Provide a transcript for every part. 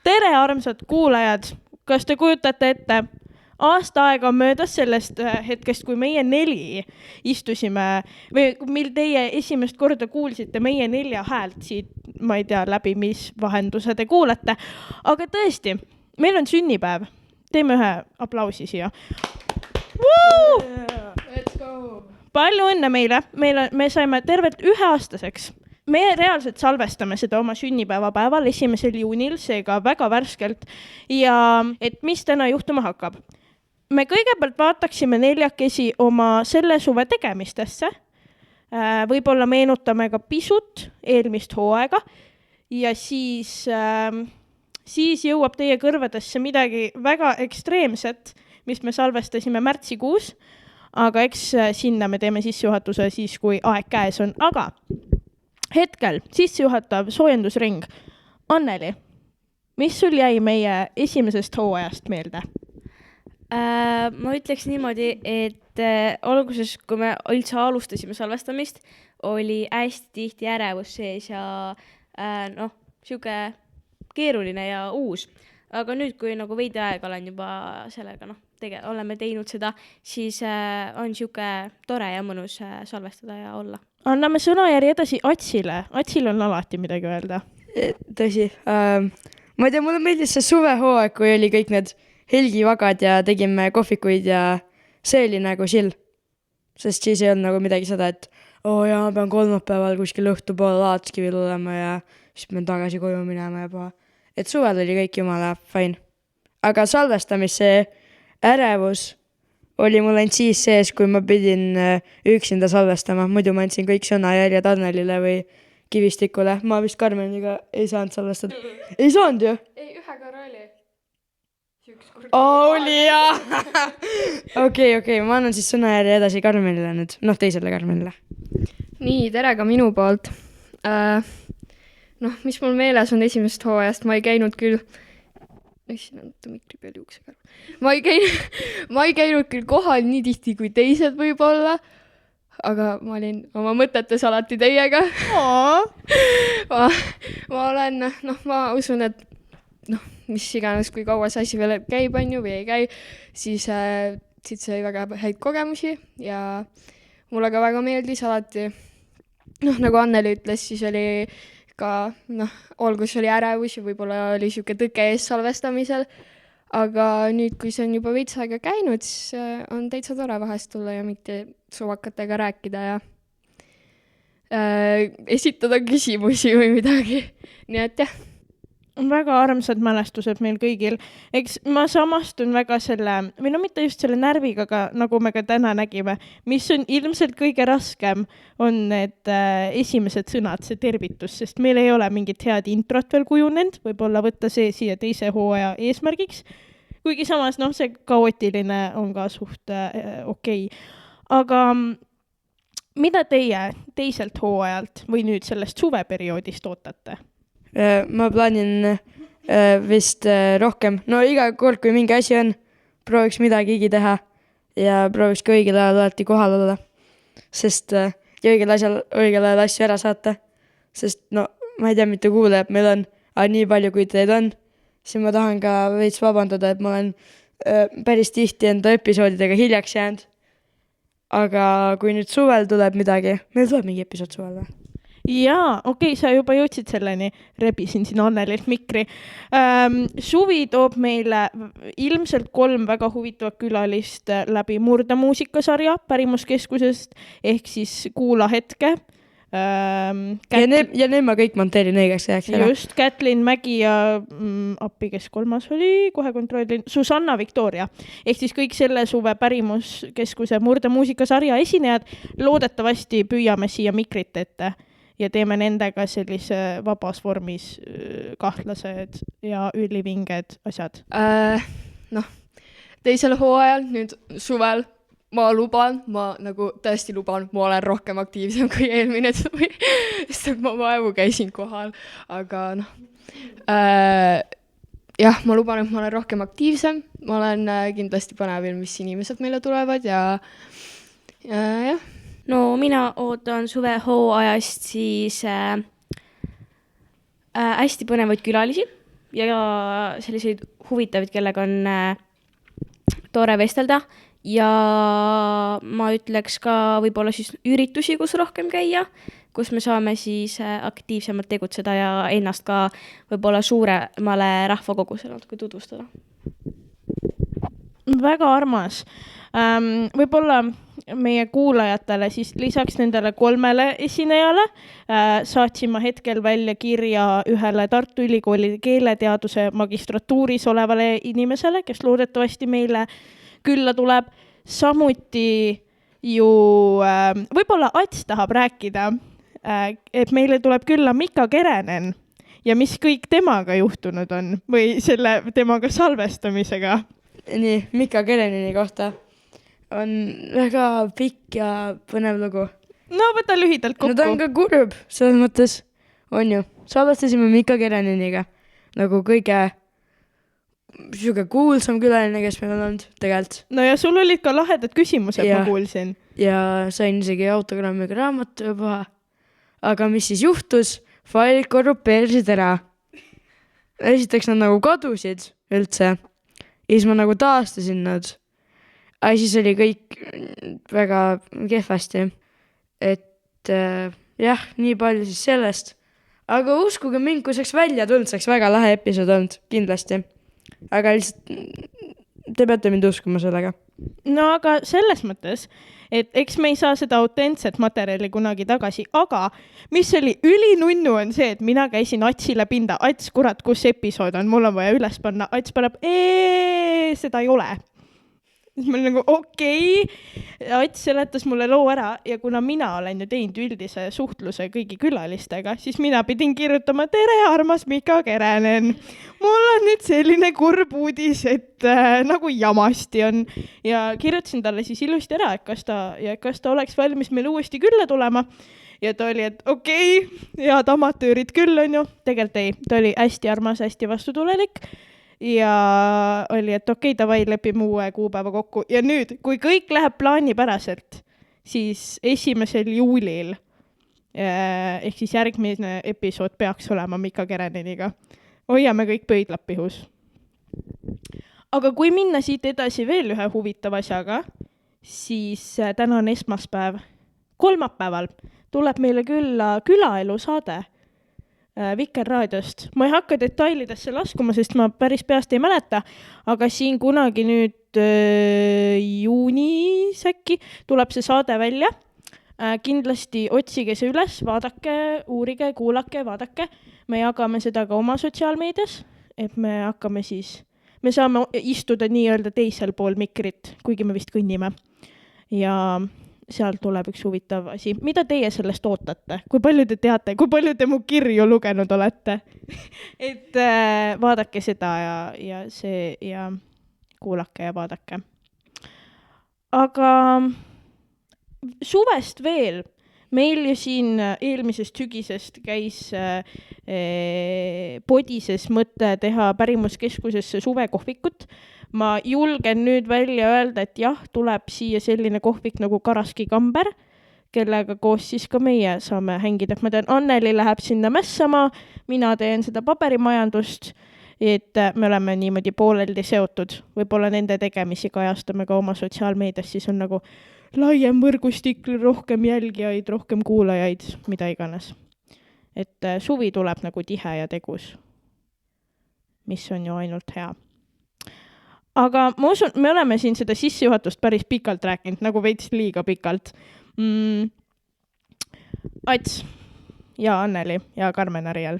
Tere, armsad kuulajad! Kas te kujutate ette? Aasta aega on möödas sellest hetkest, kui meie 4 istusime või mil teie esimest korda kuulsite meie 4 häält siit, ma ei tea, läbi mis vahenduse te kuulate. Aga tõesti, meil on sünnipäev. Teeme ühe aplausi siia. Let's go! Palju õnne meile. Me saime tervelt 1-aastaseks. Me reaalselt salvestame seda oma sünnipäevapäeval 1. juunil, seega väga värskelt. Ja et mis täna juhtuma hakkab? Me kõigepealt vaataksime 4 oma selle suve tegemistesse. Võib-olla meenutame ka pisut eelmist hooaega ja siis jõuab teie kõrvadesse midagi väga ekstreemset, mis me salvestasime märtsikuus, aga eks sinna me teeme sissejuhatuse siis, kui aeg käes on. Aga hetkel sissejuhatav soojendusring. Anneli, mis sul jäi meie esimesest hooajast meelde? Ma ütleks niimoodi, et alguses, kui me üldse alustasime salvestamist, oli hästi tihti ärevus sees ja siuke keeruline ja uus. Aga nüüd, kui nagu veidi aega olen juba sellega, oleme teinud seda, siis on siuke tore ja mõnus salvestada ja olla. Anname sõnajärje edasi Atsile. Atsil on alati midagi öelda. Tõsi. Ma ei tea, mulle meeldis see suvehooaeg, kui oli kõik need helgivagad ja tegime kohvikuid ja see oli nagu chill. Sest siis ei olnud nagu midagi seda, et ma pean kolmapäeval kuskil õhtupoole Laatskivil olema ja siis pean tagasi koju minema juba. Et suvel oli kõik jumala fine. Aga salvestamise ärevus oli mul ainult siis sees, kui ma pidin üksinda salvestama. Muidu ma andsin kõik sõnajärjed Annelile või Kivistikule. Ma vist Karmeniga ei saanud salvestada. Ei saanud ju? Ei, ühe korra oli. Oli jah! Okei, ma annan siis sõnajärje edasi Karmenile nüüd. Teisele Karmenile. Nii, tere ka minu poolt. Mis mul meeles on esimesest hooajast, ma ei käinud küll... mikri peal juuksega. Ma ei käinud küll kohal nii tihti kui teised võib-olla, aga ma olin oma mõtetes alati teiega. Ma olen, ma usun, et mis iganes, kui kaua see asi veel käib on ju või ei käi, siis siit sai väga häid kogemusi ja mulle ka väga meeldis alati, nagu Anneli ütles, siis oli ka, olgus oli ärevus ja võib-olla oli siuke tõke ees salvestamisel, aga nüüd, kui see on juba veits aega käinud, siis on täitsa tore vahest tulla ja mitte suvakatega rääkida ja esitada küsimusi või midagi. Nii et jah. On väga armsad mälestused meil kõigil. Eks ma samastun väga selle, või mitte just selle närviga, aga nagu me ka täna nägime, mis on ilmselt kõige raskem, on need esimesed sõnad, see tervitus, sest meil ei ole mingit head introt veel kujunenud, võib-olla võtta see siia teise hooaja eesmärgiks, kuigi samas see kaootiline on ka suht okei. Aga mida teie teiselt hooajalt või nüüd sellest suveperioodist ootate? Ma plaanin vist rohkem. Iga kord, kui mingi asi on, prooviks midagigi teha ja prooviks ka õigel ajal alati kohal olla. Sest ja õigel ajal asju ära saata. Sest ma ei tea, mitu kuulajat meil on, aga nii palju, kui teid on, siis ma tahan ka veits vabandada, et ma olen päris tihti enda episoodidega hiljaks jäänud. Aga kui nüüd suvel tuleb midagi, meil tuleb mingi episood suvel või? Jaa, okei, sa juba jõudsid selleni, rebisin siin Annelilt mikri. Suvi toob meile ilmselt 3 väga huvitavat külalist läbi Murdemuusikasarja Pärimuskeskusest, ehk siis Kuula hetke. Ja need ma kõik monteerin õigeks jääks. Just, Kätlin Mägi ja appi, kes 3. oli, kohe kontrollin, Susanna Victoria. Ehk siis kõik selle suve Pärimuskeskuse Murdemuusikasarja esinejad. Loodetavasti püüame siia mikrit ette ja teeme nendega sellise vabas vormis kahtlased ja ülivinged asjad. Teisel hooajal, nüüd suvel, ma tõesti luban, ma olen rohkem aktiivsem kui eelmine suvi, sest ma vaevu käisin kohal, aga jah, ma luban, et ma olen rohkem aktiivsem, ma olen kindlasti põnevil, mis inimesed meile tulevad ja jah. No mina ootan suvehooajast siis hästi põnevaid külalisi ja selliseid huvitavaid, kellega on tore vestelda ja ma ütleks ka võib-olla siis üritusi, kus rohkem käia, kus me saame siis aktiivsemalt tegutseda ja ennast ka võib-olla suuremale rahvakogusele natuke tutvustada. Väga armas. Võib-olla meie kuulajatele siis lisaks nendele 3 esinejale saatsin ma hetkel välja kirja ühele Tartu Ülikooli keeleteaduse magistratuuris olevale inimesele, kes loodetavasti meile külla tuleb. Samuti ju võib-olla Ats tahab rääkida, et meile tuleb külla Mika Kerenen ja mis kõik temaga juhtunud on või selle temaga salvestamisega. Nii, Mika Kereneni kohta on väga pikk ja põnev lugu. No võta lühidalt kokku. No ta on ka kurb, selles mõttes on ju. Salvestasime Mika Kereneniga nagu kõige kuulsam külaline, kes meil on olnud tegelikult. No ja sul olid ka lahedad küsimused, Ja. ma kuulsin. Ja sain isegi autogrammiga raamatu juba. Aga mis siis juhtus? Failid korrupeerisid ära. Esiteks nad nagu kadusid üldse. Ja siis ma nagu taastasin nad. Aga siis oli kõik väga kehvasti. Et jah, nii palju siis sellest. Aga uskuge mind, kui saaks välja tulnud, saaks väga lahe episood olnud, kindlasti. Aga lihtsalt te peate mind uskuma sellega. No aga selles mõttes, et eks me ei saa seda autentset materjali kunagi tagasi, aga mis oli ülinunnu on see, et mina käisin Atsile pinda. Ats, kurat, kus episood on? Mul on vaja üles panna. Ats paneb, seda ei ole. Siis ma olin nagu okei. Ats seletas mulle loo ära ja kuna mina olen ju teinud üldise suhtluse kõigi külalistega, siis mina pidin kirjutama, tere, armas Mika Kerenen. Mul on nüüd selline kurb uudis, et nagu jamasti on. Ja kirjutasin talle siis ilusti ära, et kas ta oleks valmis meil uuesti külla tulema. Ja ta oli, et okei, head amatöörid küll on ju. Tegelikult ei, ta oli hästi armas, hästi vastutulelik. Ja oli, et okei, davai, lepime uue kuupäeva kokku. Ja nüüd, kui kõik läheb plaanipäraselt, siis 1. juulil ehk siis järgmine episood peaks olema Mika Kereneniga. Hoiame kõik pöidlad pihus. Aga kui minna siit edasi veel ühe huvitava asjaga, siis täna on esmaspäev. Kolmapäeval tuleb meile külla külaelu saade Vikerraadiost. Ma ei hakka detailidesse laskuma, sest ma päris peast ei mäleta, aga siin kunagi nüüd juunis äkki tuleb see saade välja. Kindlasti otsige see üles, vaadake, uurige, kuulake, vaadake. Me jagame seda ka oma sotsiaalmeedias, et me saame istuda nii-öelda teisel pool mikrit, kuigi me vist kõnnime. Ja sealt tuleb üks huvitav asi. Mida teie sellest ootate? Kui palju te teate? Kui palju te mu kirju lugenud olete? Et vaadake seda ja kuulake ja vaadake. Aga suvest veel. Meil ju siin eelmisest sügisest käis podises mõte teha Pärimuskeskusesse suvekohvikut. Ma julgen nüüd välja öelda, et jah, tuleb siia selline kohvik nagu Karaski Kamber, kellega koos siis ka meie saame hängida. Ma tean, Anneli läheb sinna mässama, mina teen seda paberimajandust, et me oleme niimoodi pooleldi seotud. Võib-olla nende tegemisi kajastame ka oma sotsiaalmeedias, siis on nagu laiem võrgustik, rohkem jälgijaid, rohkem kuulajaid, mida iganes. Et suvi tuleb nagu tihe ja tegus, mis on ju ainult hea. Aga ma usun, me oleme siin seda sissejuhatust päris pikalt rääkinud, nagu veits liiga pikalt. Ats ja Anneli ja Karmen Ariel,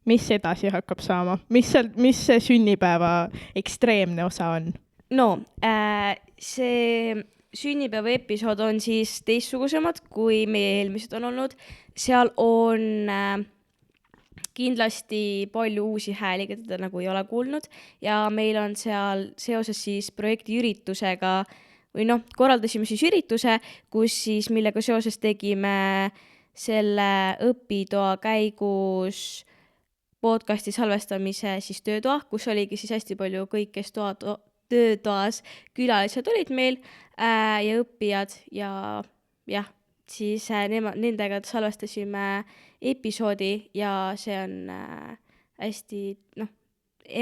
mis edasi hakkab saama? Mis see sünnipäeva ekstreemne osa on? No, see sünnipäeva episood on siis teistsugusemad, kui meie eelmised on olnud. Seal on kindlasti palju uusi hääli, keda nagu ei ole kuulnud ja meil on seal seoses siis projekti üritusega või korraldasime siis ürituse, kus siis millega seoses tegime selle õpitoa käigus podcasti salvestamise siis töötoa, kus oligi siis hästi palju kõik, kes töötoas külalised olid meil ja õppijad ja jah, siis nendega salvestasime episoodi ja see on hästi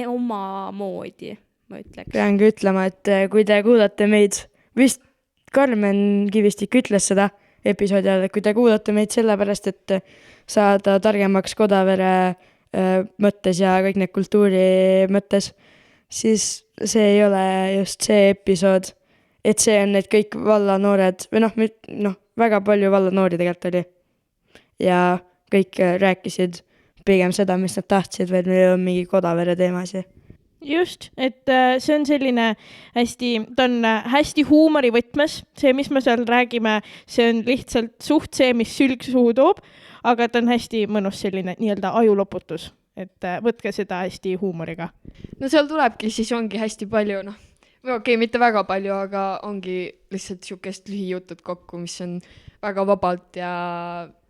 omamoodi, ma ütleks. peangi ütlema, et kui te kuulate meid, vist Karmen Kivistik ütles seda episoodi ajal, et kui te kuulate meid sellepärast, et saada targemaks Kodavere mõttes ja kõik need kultuuri mõttes, siis see ei ole just see episood, et see on need kõik vallanoored või väga palju vallanoori tegelikult oli. Ja kõik rääkisid pigem seda, mis nad tahtsid, või meil on mingi Kodavere teemasi. Just, et see on selline ta on hästi huumorivõtmes, see, mis me seal räägime, see on lihtsalt suht see, mis sülg suhu toob, aga ta on hästi mõnus selline nii-öelda ajuloputus, et võtke seda hästi huumoriga. No seal tulebki, siis ongi hästi palju, okei, mitte väga palju, aga ongi lihtsalt siukest lühijutud kokku, mis on väga vabalt ja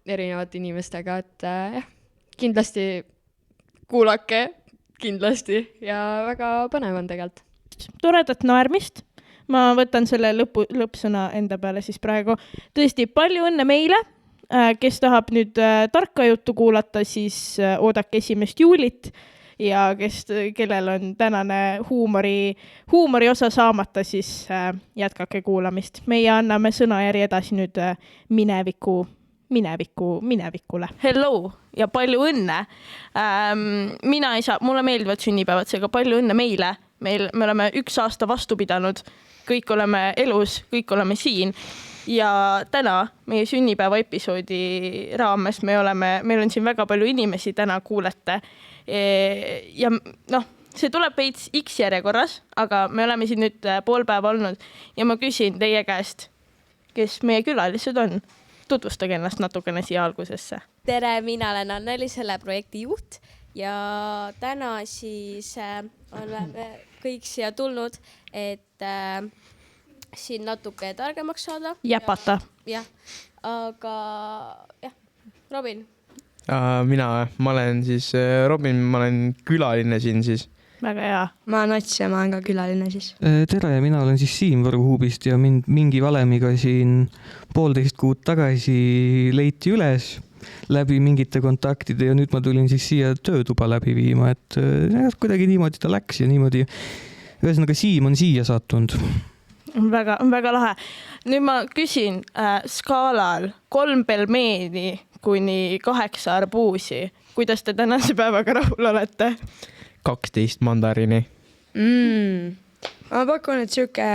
erinevate inimestega, et kindlasti kuulake kindlasti ja väga põnev on tegelikult. Toredat naermist. Ma võtan selle lõppsõna enda peale siis praegu. Tõesti, palju õnne meile. Kes tahab nüüd tarka juttu kuulata, siis oodake 1. juulit ja kellel on tänane huumori osa saamata, siis jätkake kuulamist. Meie anname sõnajärje edasi nüüd minevikule. Hello ja palju õnne. Mina ei saa, mulle meeldivad sünnipäevad, seega palju õnne meile. Me oleme 1 aasta vastu pidanud, kõik oleme elus, kõik oleme siin. Ja täna meie sünnipäeva episoodi raames meil on siin väga palju inimesi täna kuulete. Ja see tuleb veits X järjekorras, aga me oleme siin nüüd pool päeva olnud ja ma küsin teie käest, kes meie külalised on. Tutvustage ennast natukene siia algusesse. Tere, mina olen Anneli, selle projekti juht ja täna siis oleme kõik siia tulnud, et siin natuke targemaks saada. Jäpata. Jah, aga Robin. Ma olen siis Robin, ma olen külaline siin siis. Väga hea. Ma olen Ats ja ma olen ka külaline siis. Tere, mina olen siis Siim Võruhuubist ja mind mingi valemiga siin 1,5 kuud tagasi leiti üles läbi mingite kontaktide ja nüüd ma tulin siis siia töötuba läbi viima, et kuidagi niimoodi ta läks ja niimoodi. Ühesõnaga Siim on siia sattunud. Väga lahe. Nüüd ma küsin skaalal 3 pelmeeni kuni 8 arbuusi. Kuidas te tänase päevaga rahul olete? 12 mandariini. Ma pakun, et siuke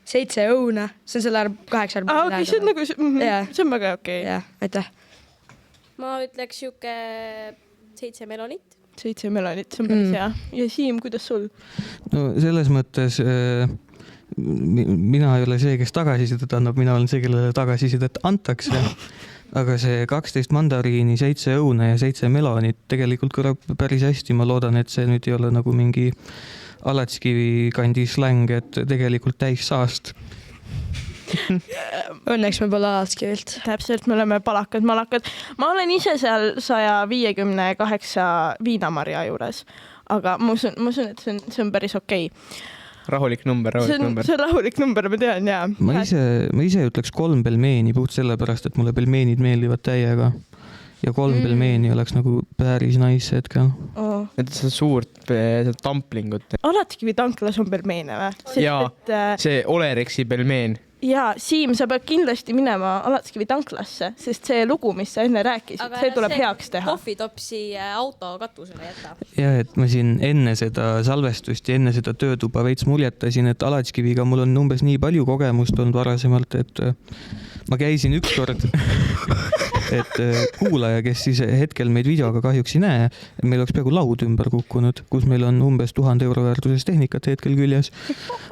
7 õuna. See on selle 8 arbuusi lähedal. See on nagu, see on väga okei. Jah, aitäh. Ma ütleks siuke 7 melonit. 7 melonit, see on päris hea. Ja Siim, kuidas sul? No selles mõttes mina ei ole see, kes tagasisidet annab, mina olen see, kellele tagasisidet antakse. Aga see 12 mandariini, 7 õuna ja 7 melonit tegelikult kõlab päris hästi. Ma loodan, et see nüüd ei ole nagu mingi Alatskivi kandi släng, et tegelikult täis saast. Õnneks me pole Alatskivilt. Täpselt, me oleme palakad. Ma olen ise seal 158 viinamarja juures, aga ma usun, et see on päris okei. Rahulik number. See on rahulik number, ma tean, jaa. Ma ise ütleks 3 pelmeeni puht sellepärast, et mulle pelmeenid meeldivad täiega. Ja 3 pelmeeni oleks nagu päris nice hetkel. Need on suurt tamplingut. Alatskivi tanklas on pelmeene või? Jaa, see Olerexi pelmeen. Jaa, Siim, sa pead kindlasti minema Alatskivi tanklasse, sest see lugu, mis sa enne rääkisid, see tuleb heaks teha. Aga kohvitopsi auto katusele jätta. Ja, et ma siin enne seda salvestust ja enne seda töötuba veits muljetasin, et Alatskiviga mul on umbes nii palju kogemust olnud varasemalt, et ma käisin ükskord, et kuulaja, kes siis hetkel meid videoga kahjuks ei näe, meil oleks peaaegu laud ümber kukkunud, kus meil on umbes 1000 euro väärtuses tehnikat hetkel küljes.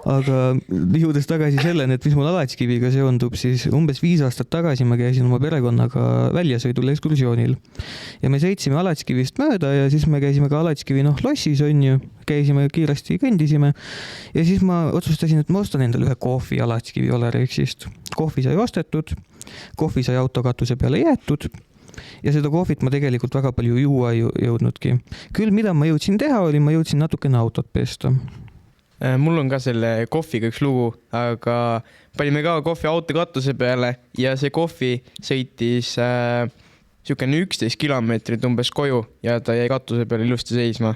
Aga jõudes tagasi selleni, et mis mul Alatskiviga seondub, siis umbes 5 aastat tagasi ma käisin oma perekonnaga väljasõidul ekskursioonil. Ja me sõitsime Alatskivist mööda ja siis me käisime ka Alatskivi lossis, on ju, käisime kiiresti, kõndisime. Ja siis ma otsustasin, et ma ostan endale ühe kohvi Alatskivi Olerexist. Kohvi sai ostetud, kohvi sai autokatuse peale jäetud ja seda kohvit ma tegelikult väga palju juua ei jõudnudki. Küll mida ma jõudsin teha oli, ma jõudsin natukene autot pesta. Mul on ka selle kohviga üks lugu, aga panime ka kohvi autokatuse peale ja see kohvi sõitis siukene 11 kilomeetrit umbes koju ja ta jäi katuse peale ilusti seisma.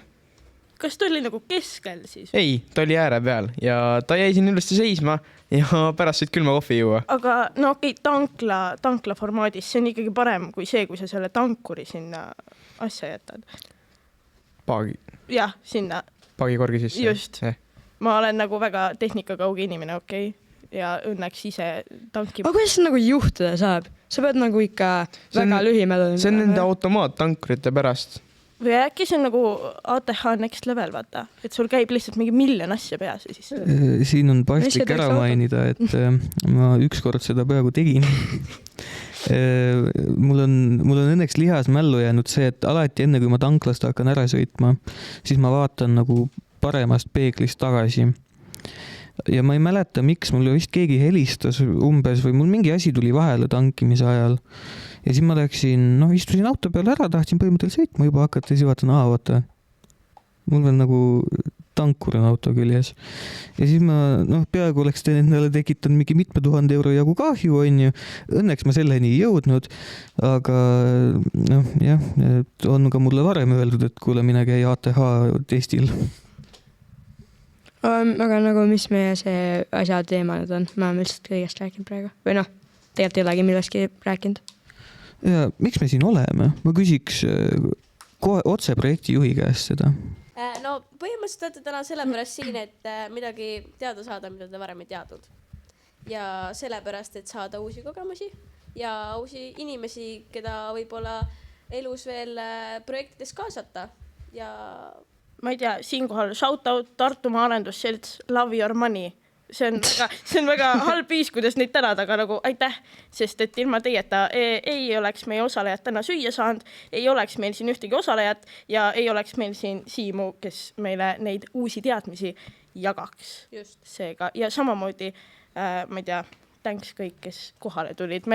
kas ta oli nagu keskel siis? ei, ta oli ääre peal ja ta jäi siin ilusti seisma ja pärast said külma kohvi juua. Aga no okei, tankla formaadis, see on ikkagi parem kui see, kui sa selle tankuri sinna asja jätad. Jah, sinna. Paagikorgi sisse. Just. Ma olen nagu väga tehnikakauge inimene, okei. Ja õnneks ise tanki. Aga kuidas see nagu juhtuda saab? Sa pead nagu ikka väga lühimäluline. See on nende automaattankurite pärast. Või äkki see on nagu ATH next level, vaata. Et sul käib lihtsalt mingi miljon asja peas ja siis. Siin on paslik ära mainida, et ma ükskord seda peaaegu tegin. Mul on õnneks lihas mällu jäänud see, et alati enne, kui ma tanklast hakkan ära sõitma, siis ma vaatan nagu paremast peeglist tagasi. Ja ma ei mäleta, miks mulle vist keegi helistas umbes või mul mingi asi tuli vahele tankimise ajal. Ja siis ma läksin, istusin auto peale ära, tahtsin põhimõtteliselt sõitma juba hakata ja siis vaatan, vaata, mul veel nagu tankur on auto küljes. Ja siis ma peaaegu oleks endale tekitanud mingi mitme 1000 euro jagu kahju, on ju. Õnneks ma selleni ei jõudnud, aga jah, on ka mulle varem öeldud, et kuule, mine käi ATH testil. Aga nagu mis meie see asja teema nüüd on? Ma olen lihtsalt kõigest rääkinud praegu. Või tegelikult ei olegi millestki rääkinud. Ja miks me siin oleme? Ma küsiks kohe otse projektijuhi käest seda. No põhimõtteliselt olete täna sellepärast siin, et midagi teada saada, mida te varem ei teadnud. Ja sellepärast, et saada uusi kogemusi ja uusi inimesi, keda võib-olla elus veel projektides kaasata. Ja ma ei tea, siinkohal shout out Tartumaa arendusselts Love Your Money. See on väga halb viis, kuidas neid tänada, aga nagu aitäh, sest et ilma teieta ei oleks meie osalejad täna süüa saanud, ei oleks meil siin ühtegi osalejat ja ei oleks meil siin Siimu, kes meile neid uusi teadmisi jagaks. Just. Seega. Ja samamoodi, ma ei tea, thanks kõik, kes kohale tulid.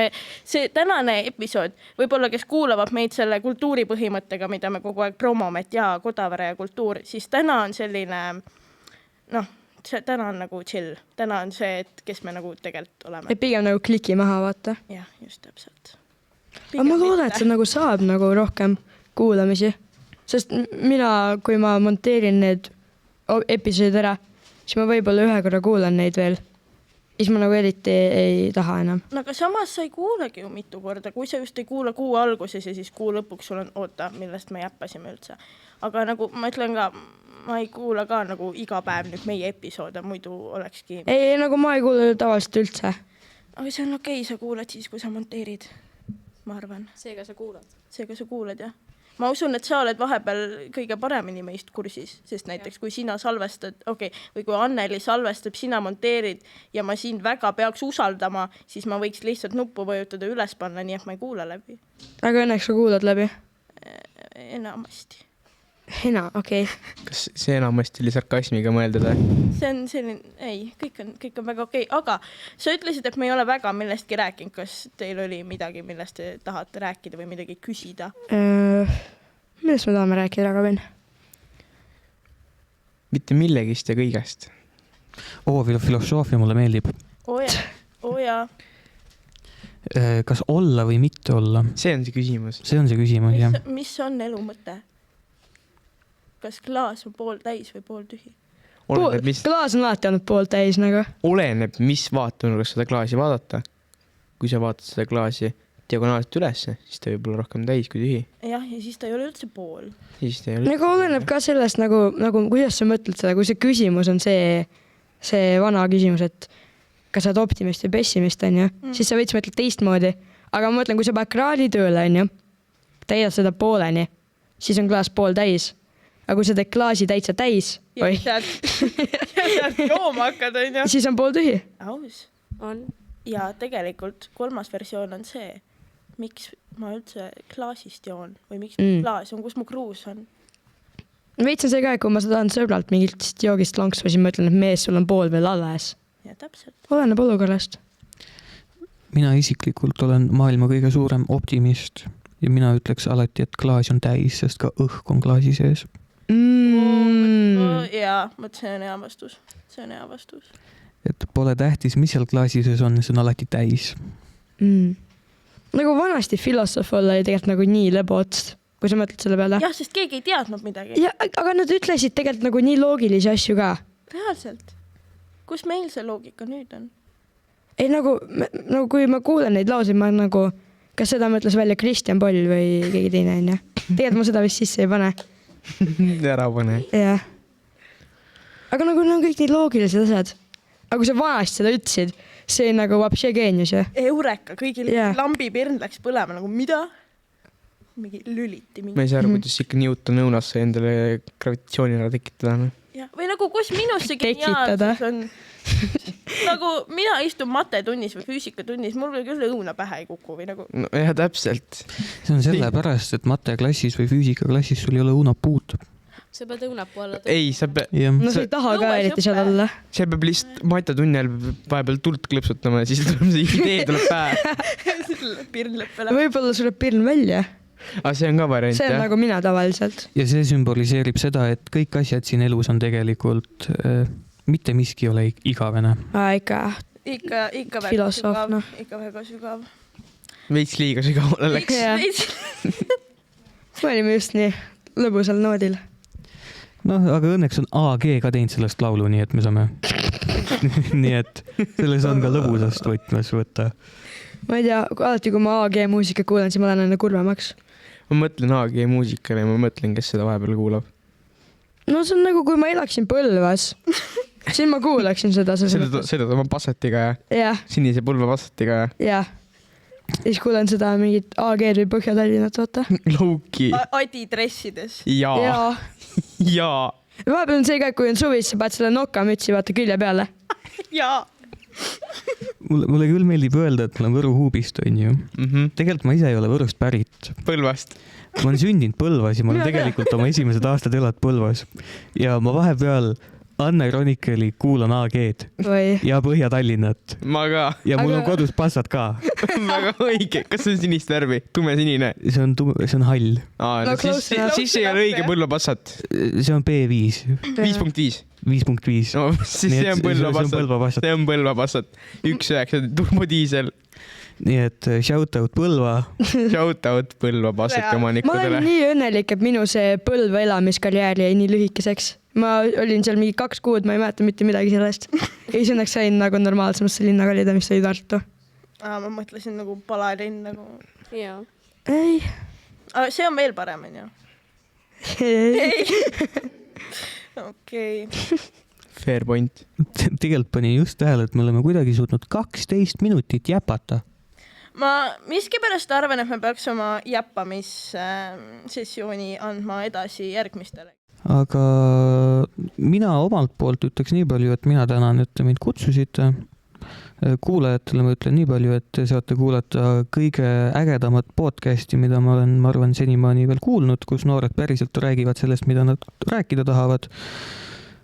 See tänane episood, võib-olla kes kuulavad meid selle kultuuripõhimõttega, mida me kogu aeg promome, et jaa, Kodavere ja kultuur, siis täna on selline, täna on nagu chill. Täna on see, et kes me nagu tegelikult oleme. Et pigem nagu kliki maha, vaata. Jah, just täpselt. Aga ma loodan, et see nagu saab nagu rohkem kuulamisi. Sest mina, kui ma monteerin need episoodid ära, siis ma võib-olla ühe korra kuulan neid veel. Siis ma nagu eriti ei taha enam. No aga samas sa ei kuulegi ju mitu korda, kui sa just ei kuula kuu alguses ja siis kuu lõpuks sul on oota, millest me jäppasime üldse. Aga nagu ma ütlen ka, ma ei kuula ka nagu iga päev nüüd meie episoode, muidu olekski... Ei, nagu ma ei kuule tavaliselt üldse. Aga see on okei, sa kuulad siis, kui sa monteerid, ma arvan. Seega sa kuulad, jah. Ma usun, et sa oled vahepeal kõige paremini meist kursis, sest näiteks kui sina salvestad, või kui Anneli salvestab, sina monteerid ja ma sind väga peaks usaldama, siis ma võiks lihtsalt nuppu vajutada üles panna, nii et ma ei kuula läbi. Aga õnneks sa kuulad läbi? Enamasti. Okei. Kas see enamasti oli sarkasmiga mõeldud? See on selline, ei, kõik on väga okei. Aga sa ütlesid, et me ei ole väga millestki rääkinud. Kas teil oli midagi, millest te tahate rääkida või midagi küsida? Millest me tahame rääkida, Ragavin? Mitte millegist ja kõigest. Filosoofia mulle meeldib. Jaa. Kas olla või mitte olla? See on see küsimus. Jah. Mis on elu mõte? Kas klaas on pool täis või pool tühi? Klaas on alati olnud pool täis nagu. Oleneb, mis vaatenurgas seda klaasi vaadata. Kui sa vaatad seda klaasi diagonaalselt üles, siis ta võib olla rohkem täis kui tühi. Jah, ja siis ta ei ole üldse pool. Nagu oleneb ka sellest, nagu kuidas sa mõtled seda, kui see küsimus on see vana küsimus, et kas sa oled optimist või pessimist, on ju, siis sa võid mõtled teistmoodi. Aga ma mõtlen, kui sa paned kraadi tööle, on ju, täidad seda pooleni, siis on klaas pool täis. Aga kui sa teed klaasi täitsa täis, jooma hakkad, on ju. Siis on pool tühi. Aus. On. Ja tegelikult 3. versioon on see, miks ma üldse klaasist joon või miks klaas on, kus mu kruus on. Veits on see ka, kui ma tahan sõbralt mingit joogist lonksu, siis ma ütlen, et mees, sul on pool veel alles. Ja täpselt. Oleneb olukorrast. Mina isiklikult olen maailma kõige suurem optimist ja mina ütleks alati, et klaas on täis, sest ka õhk on klaasi sees. Jaa, see on hea vastus. Et pole tähtis, mis seal klaasi sees on, see on alati täis. Nagu vanasti filosoof olla oli tegelikult nagu nii lebootst. kui sa mõtled selle peale. jah, sest keegi ei teadnud midagi. Ja, aga nad ütlesid tegelikult nagu nii loogilisi asju ka. Reaalselt. Kus meil see loogika nüüd on? Ei nagu kui ma kuulen neid lauseid, ma nagu, kas seda mõtles välja Kristjan Poll või keegi teine on, jah. Tegelikult ma seda vist sisse ei pane. Ära pane. Jah. Aga nagu need on kõik nii loogilised asjad. Aga kui sa vanasti seda ütlesid, see on nagu vapše geenius, jah. Eureka, kõigil Jah. lambipirn läks põlema, nagu mida? Mingi lüliti. Ma ei saa aru, kuidas ikka Newton õunas sai endale gravitatsiooni ära tekitada. Ja, või nagu kus minus see Tekitada. geniaalsus on? Nagu mina istun matetunnis või füüsikatunnis, mul küll õuna pähe ei kuku või nagu... No jah, täpselt. See on sellepärast, et mateklassis või füüsikaklassis sul ei ole unapuud. sa pead õunapuu alla Ei, sa pead... No sa ei taha ka Õues eriti seal õpe. olla. See peab lihtsalt matetunni ajal vahepeal tuld klõpsutama ja siis tuleb see idee tuleb pähe. Pirn lõpp ära. Võib-olla sureb pirn välja. Aga see on ka variant, See on nagu mina tavaliselt. Ja see sümboliseerib seda, et kõik asjad siin elus on tegelikult, mitte miski ei ole igavene. Ikka. Ikka väga Filosoof, sügav. noh. Ikka väga sügav. Veits liiga sügavale läks. Jah. Me olime just nii lõbusal noodil. Noh, aga õnneks on AG ka teinud sellest laulu, nii et me saame... nii et selles on ka lõbusast võtmes võtta. Ma ei tea, alati kui ma AG muusika kuulen, siis ma lähen enne kurvemaks. Ma mõtlen AG muusikale ja ma mõtlen, kes seda vahepeal kuulab. No see on nagu, kui ma elaksin Põlvas, siis ma kuulaksin seda. Seda oma passatiga ja Jah, sinise põlve passatiga ja jah. Siis kuulen seda mingit AG-d või Põhja-Tallinnat, vaata. Louki. Adi dressides. Jaa. Jaa. Jaa. Vahepeal on see ka, kui on suvis, sa paned selle nokamütsi, vaata külje peale. Jaa. Mulle küll meeldib öelda, et ma olen Võru Huubist, on ju. Tegelikult ma ise ei ole Võrust pärit. Põlvast. Ma olen sündinud Põlvas ja ma olen tegelikult oma esimesed aastad elanud Põlvas. Ja ma vahepeal Anne-Ronikeli kuulan AG-d Või? ja Põhja-Tallinnat. Ma ka. Ja mul on kodus passad ka. Väga õige. Kas see on sinist värvi? Tume sinine? See on hall. No, close enough. Siis ei ole õige põlvapassat. See on B5. 5.5. 5.5. No, siis Nii see et on põlvapassat. See on põlvapassat. 1.9 turbodiisel. Nii et shout out Põlva. Shout out põlvapassati Ma olen omanikudele. nii õnnelik, et minu see Põlva elamiskarjäär jäi nii lühikeseks. Ma olin seal mingi 2 kuud, ma ei mäleta mitte midagi sellest. Ja siis õnneks sain nagu normaalsemasse linna kalida, mis oli Tartu. Ma mõtlesin nagu palalinn nagu... Jaa. Ei. Aga see on veel parem, on ju? Ei. Okei. Fair point. Tegelikult panin just tähele, et me oleme kuidagi suutnud 12 minutit jäpata. Ma miskipärast arvan, et me peaks oma jäppamissessiooni andma edasi järgmistele. Aga mina omalt poolt ütleks nii palju, et mina tänan, et te mind kutsusite. Kuulajatele ma ütlen nii palju, et te saate kuulata kõige ägedamat podcasti, mida ma olen, ma arvan, senimaani veel kuulnud, kus noored päriselt räägivad sellest, mida nad rääkida tahavad.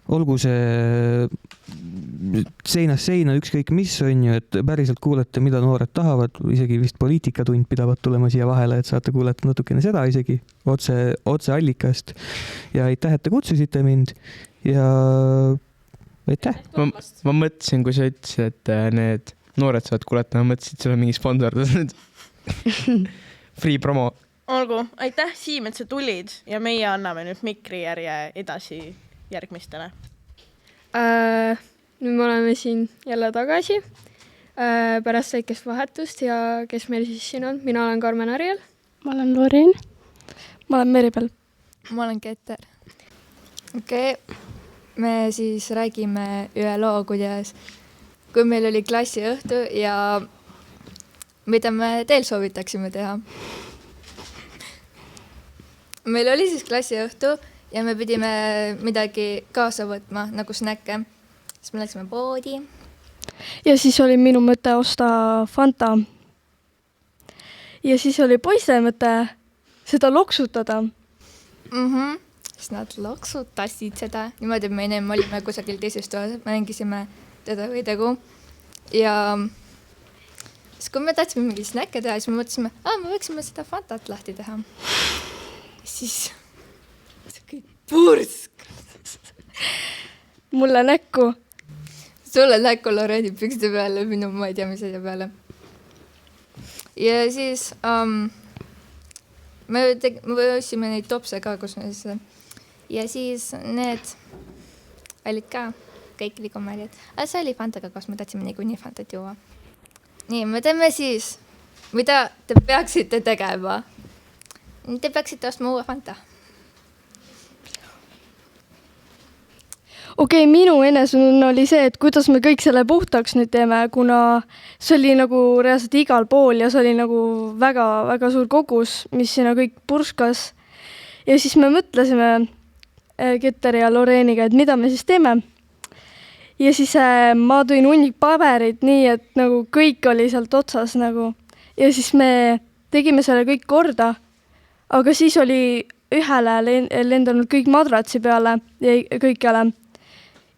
Olgu see seinast seina, ükskõik mis on ju, et päriselt kuulete, mida noored tahavad, isegi vist poliitikatund pidavat tulema siia vahele, et saate kuulata natukene seda isegi otse allikast. Ja aitäh, et te kutsusite mind ja aitäh. Ma mõtlesin, kui sa ütlesid, et need noored saavad kuulata, ma mõtlesin, et sul on mingi sponsordus nüüd. Free promo. Olgu, aitäh Siim, et sa tulid ja meie anname nüüd mikrijärje edasi järgmistele. Nüüd me oleme siin jälle tagasi pärast väikest vahetust ja kes meil siis siin on? Mina olen Karmen Ariel. Ma olen Lorin. Ma olen Meribel. Ma olen Keter. Okei. Me siis räägime ühe loo, kuidas kui meil oli klassiõhtu ja mida me teil soovitaksime teha. Meil oli siis klassiõhtu ja me pidime midagi kaasa võtma, nagu snäkke. Siis me läksime poodi. Ja siis oli minu mõte osta Fanta. Ja siis oli poiste mõte seda loksutada. Siis nad loksutasid seda. Niimoodi me ennem olime kusagil teises toas, mängisime teda või tegu. Ja siis kui me tahtsime mingi snäkke teha, siis me mõtlesime, me võiksime seda Fantat lahti teha. Siis pursk. Mulle näkku. Sulle näkku Loreni pükste peale, minu ma ei tea, mis asja peale. Ja siis me ostsime neid topse ka, kus me siis ja siis need olid ka kõik liigumäljad. Aga see oli Fantaga, kus me tahtsime niikuinii Fantat juua. Nii, me teeme siis, mida te peaksite tegema. Te peaksite ostma uue Fanta. okei, minu enesetunne oli see, et kuidas me kõik selle puhtaks nüüd teeme, kuna see oli nagu reaalselt igal pool ja see oli nagu väga-väga suur kogus, mis sinna kõik purskas. Ja siis me mõtlesime Ketteri ja Loreeniga, et mida me siis teeme. Ja siis ma tõin hunnik paberit nii, et nagu kõik oli sealt otsas nagu. Ja siis me tegime selle kõik korda, aga siis oli ühele lendanud kõik madratsi peale ja kõikjale.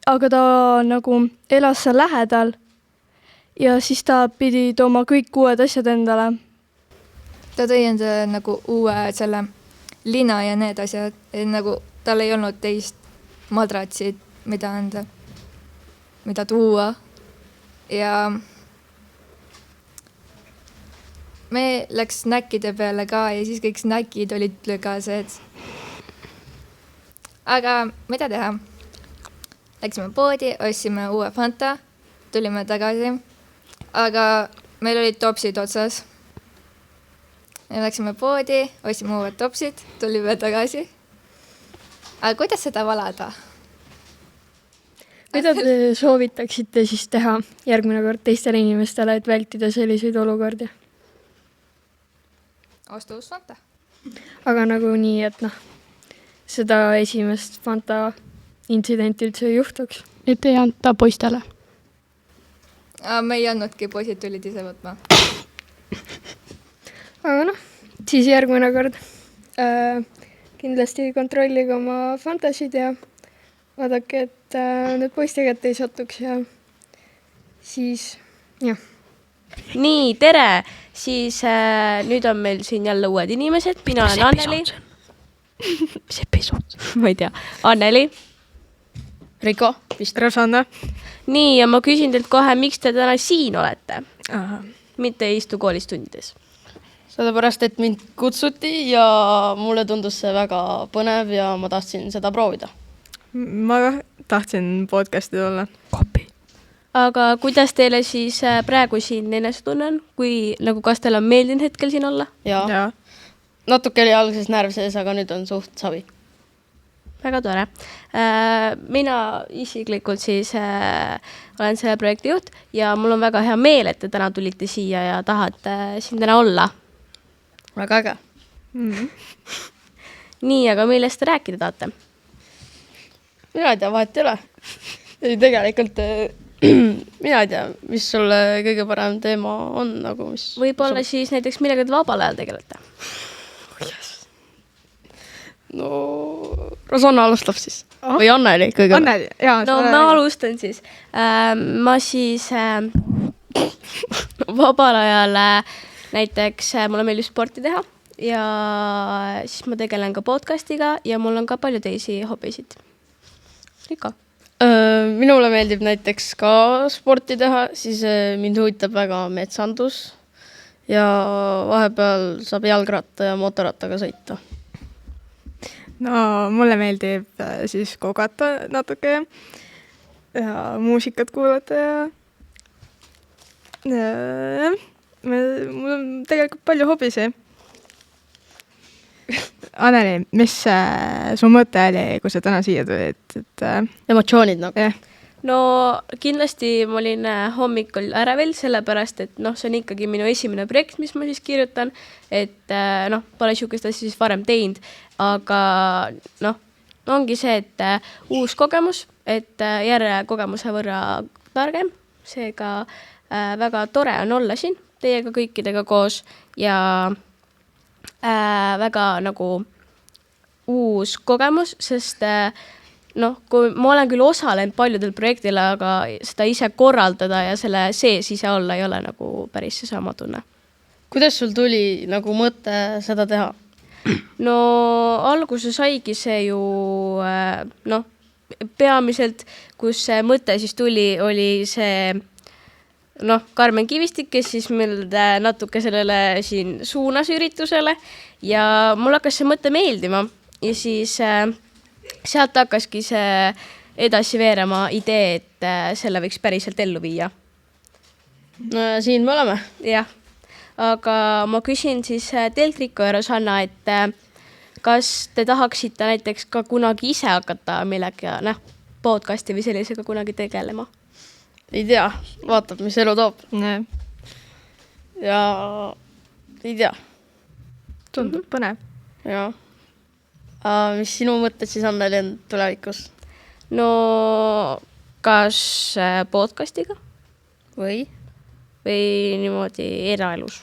Aga ta nagu elas seal lähedal ja siis ta pidi tooma kõik uued asjad endale. Ta tõi enda nagu uue selle lina ja need asjad, nagu tal ei olnud teist madratsid, mida tuua. Ja me läks snäkkide peale ka ja siis kõik snäkid olid lügased. Aga mida teha? Läksime poodi, ostsime uue Fanta, tulime tagasi, aga meil olid topsid otsas. Me läksime poodi, ostsime uued topsid, tulime tagasi. Aga kuidas seda valada? Mida te soovitaksite siis teha järgmine kord teistele inimestele, et vältida selliseid olukordi? Osta uus Fanta. Aga nagu nii, et seda esimest Fanta intsidenti üldse ei juhtuks. Et ei anta poistele. Me ei andnudki, poisid tulid ise võtma. Aga siis järgmine kord kindlasti kontrollige oma fantasid ja vaadake, et need poiste kätte ei satuks ja siis jah. Nii, tere! Siis nüüd on meil siin jälle uued inimesed. Mina olen Anneli. Mis episood? Ma ei tea. Anneli. Riko, vist Rosanna. Nii, ja ma küsin teilt kohe, miks te täna siin olete? Mitte ei istu koolis tundides. Sellepärast, et mind kutsuti ja mulle tundus see väga põnev ja ma tahtsin seda proovida. Ma tahtsin podcasti olla. Aga kuidas teile siis praegu siin enesetunne on? Kas teil on meeldinud hetkel siin olla? Ja. Natuke oli alguses närv sees, aga nüüd on suht savi. Väga tore. Mina isiklikult siis olen selle projekti juht ja mul on väga hea meel, et te täna tulite siia ja tahate siin täna olla. Väga äge. Nii, aga millest te rääkida tahate? Mina ei tea, vahet ei ole. Ei, tegelikult mina ei tea, mis sulle kõige parem teema on. Võib-olla siis näiteks millega te vabal ajal tegelete? No, Rosanna alustab siis. Või Anneli kõige. Anneli, jaa. No ma alustan siis. Ma siis vabal ajal näiteks mulle meeldib sporti teha ja siis ma tegelen ka podcastiga ja mul on ka palju teisi hobisid. Riko? Minule meeldib näiteks ka sporti teha, siis mind huvitab väga metsandus ja vahepeal saab jalgratta ja motorattaga sõita. No mulle meeldib siis kogata natuke ja muusikat kuulata ja mul on tegelikult palju hobisi. Anneli, mis su mõte oli, kui sa täna siia tulid? Emotsioonid nagu. No kindlasti ma olin hommikul ärevil, sellepärast, et see on ikkagi minu esimene projekt, mis ma siis kirjutan, et pole sihukest asja siis varem teinud, aga ongi see, et uus kogemus, et järje kogemuse võrra targem, seega väga tore on olla siin teiega kõikidega koos ja väga nagu uus kogemus, sest kui ma olen küll osalenud paljudel projektile, aga seda ise korraldada ja selle sees ise olla ei ole nagu päris sama tunne. Kuidas sul tuli nagu mõte seda teha? No alguses saigi see ju peamiselt, kus see mõte siis tuli, oli see noh, Karmen Kivistik, kes siis mind natuke sellele siin suunas üritusele ja mul hakkas see mõte meeldima ja siis sealt hakkaski see edasi veerema idee, et selle võiks päriselt ellu viia. no ja siin me oleme. Jah, aga ma küsin siis teilt, Riko ja Rosanna, et kas te tahaksite näiteks ka kunagi ise hakata millega, podcasti või sellisega kunagi tegelema? Ei tea, vaatab, mis elu toob. Ja ei tea. Tundub põnev. Ja. Mis sinu mõtted siis Anneli on tulevikus? No kas podcastiga Või niimoodi eraelus?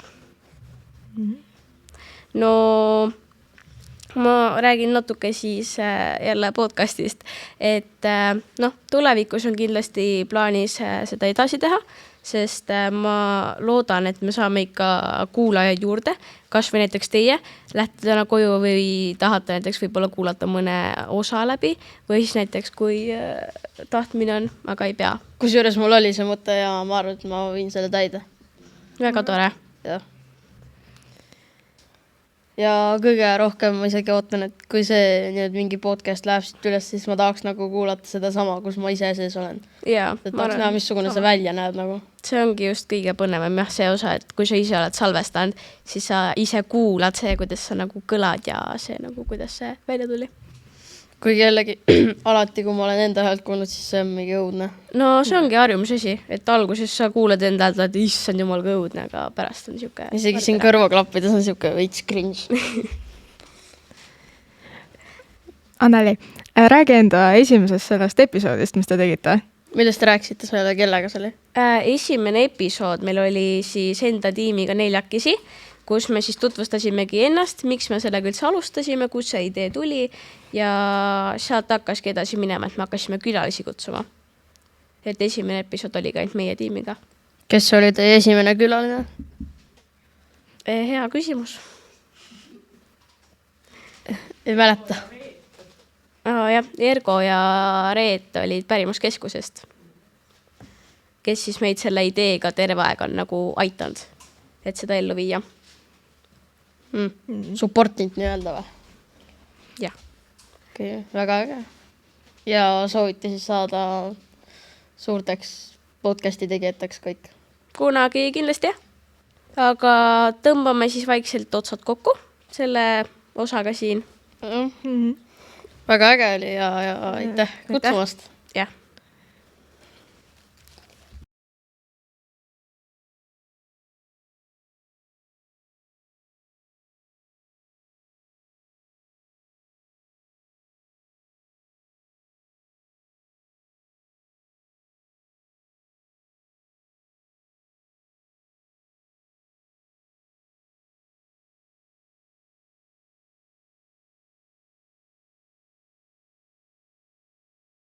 No ma räägin natuke siis jälle podcastist, et tulevikus on kindlasti plaanis seda edasi teha, sest ma loodan, et me saame ikka kuulajaid juurde, kas või näiteks teie lähte täna koju või tahate näiteks võib-olla kuulata mõne osa läbi või siis näiteks kui tahtmine on, aga ei pea. Kusjuures mul oli see mõte ja ma arvan, et ma võin selle täide. Väga tore. Jah. Ja kõige rohkem ma isegi ootan, et kui see nüüd mingi podcast läheb siit üles, siis ma tahaks nagu kuulata seda sama, kus ma ise sees olen. Jaa. Et tahaks näha, missugune see välja näeb nagu. See ongi just kõige põnevam see osa, et kui sa ise oled salvestanud, siis sa ise kuulad see, kuidas sa nagu kõlad ja see nagu, kuidas see välja tuli. Kuigi jällegi alati, kui ma olen enda häält kuulnud, siis see on mingi õudne. No see ongi harjumusasi, et alguses sa kuulad enda häält, et issand jumal kui õudne, aga pärast on siuke... Isegi siin kõrvaklappides on siuke veits cringe. Anneli, räägi enda esimesest sellest episoodist, mis te tegite. Millest te rääkisite selle, kellega see oli? Esimene episood meil oli siis enda tiimiga 4, kus me siis tutvustasimegi ennast, miks me sellega üldse alustasime, kus see idee tuli ja sealt hakkaski edasi minema, et me hakkasime külalisi kutsuma. Et esimene episood oli ka ainult meie tiimiga. Kes oli teie esimene külaline? Hea küsimus. Ei mäleta. Jah, Ergo ja Reet olid Pärimuskeskusest, kes siis meid selle ideega terve aeg on nagu aitanud, et seda ellu viia. Supportinud nii-öelda või? Jah. Okay, väga äge. Ja soovite siis saada suurteks podcasti tegijateks kõik? Kunagi kindlasti jah. Aga tõmbame siis vaikselt otsad kokku selle osaga siin. Väga äge oli ja aitäh kutsumast. Jah.